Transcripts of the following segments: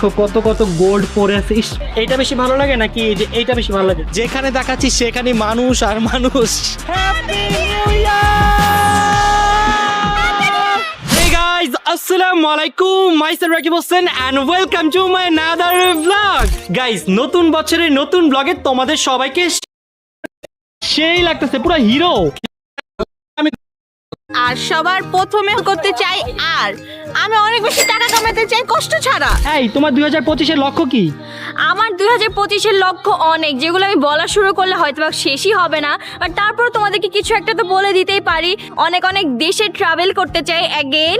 দেখো কত কত গোল্ড পরে আছে। ইস, এইটা বেশি ভালো লাগে নাকি যে এইটা বেশি ভালো লাগে? যেখানে দেখাচ্ছি সেখানে মানুষ আর মানুষ। Happy new year! Hey guys, আসসালামু আলাইকুম, myself Rakib Hossain and welcome to my another vlog. Guys, নতুন বছরের নতুন ব্লগে তোমাদের সবাইকে সেই লাগতেছে, পুরো হিরো। আর সবার প্রথমে করতে চাই, আর আমি অনেক বেশি টাকা কামাতে চাই কষ্ট ছাড়া। এই তোমার 2025 এর লক্ষ্য কি? আমার 2025 এর লক্ষ্য অনেক, যেগুলো আমি বলা শুরু করলে হয়তো বা শেষই হবে না, বাট তারপর তোমাদেরকে কিছু একটা তো বলে দিতেই পারি। অনেক অনেক দেশে ট্রাভেল করতে চাই অ্যাগেন,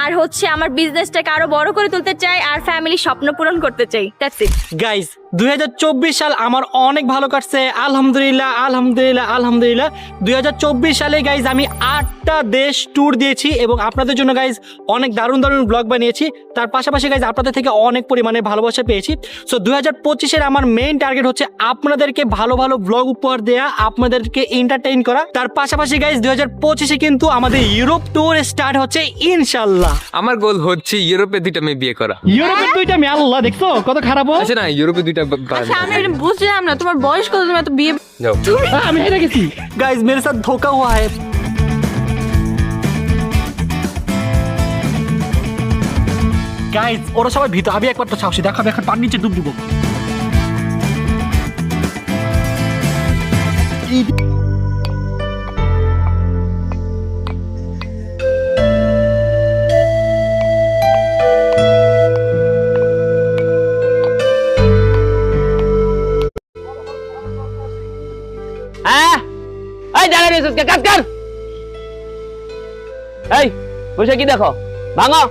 আর হচ্ছে আমার বিজনেসটাকে আরো বড় করে তুলতে চাই, আর ফ্যামিলির স্বপ্ন পূরণ করতে চাই। দ্যাটস ইট গাইস, 2024 সাল আমার অনেক ভালো কাটছে, আলহামদুলিল্লাহ আলহামদুলিল্লাহ আলহামদুলিল্লাহ। 2024 সালে গাইজ আমি 8টা দেশ ট্যুর দিয়েছি এবং আপনাদের জন্য গাইজ অনেক দারুণ দারুণ ব্লগ বানিয়েছি। তার পাশাপাশি গাইজ আপনাদের থেকে অনেক পরিমাণে ভালোবাসা পেয়েছি। সো 2025-এর আমার মেইন টার্গেট হচ্ছে আপনাদেরকে ভালো ভালো ব্লগ উপহার দেয়া, আপনাদেরকে এন্টারটেইন করা। তার পাশাপাশি গাইজ 2025-এ কিন্তু আমাদের ইউরোপ ট্যুর স্টার্ট হচ্ছে ইনশাল্লাহ। আমার গোল হচ্ছে ইউরোপে 2টা মেয়ে বিয়ে করা। ইউরোপের 2টা মেয়ে, আল্লাহ দেখছো কত খারাপ। আচ্ছা না, ইউরোপে 2টা আচ্ছা, আমি এটা বুঝলাম না, তোমার বয়স কত, তুমি এত বিয়ে যাও। আমি হেরে গেছি। গাইজ মেরে সাথ ধোকা হুয়া है। গাইজ ওরা সবাই ভিতর, আমি একবার তো সাহসী দেখাবে, এখন পার নিচে ডুব দিব। হ্যাঁ, এই দাঁড়া রে, কাজ কর। এই বসে কি দেখো, ভাঙো।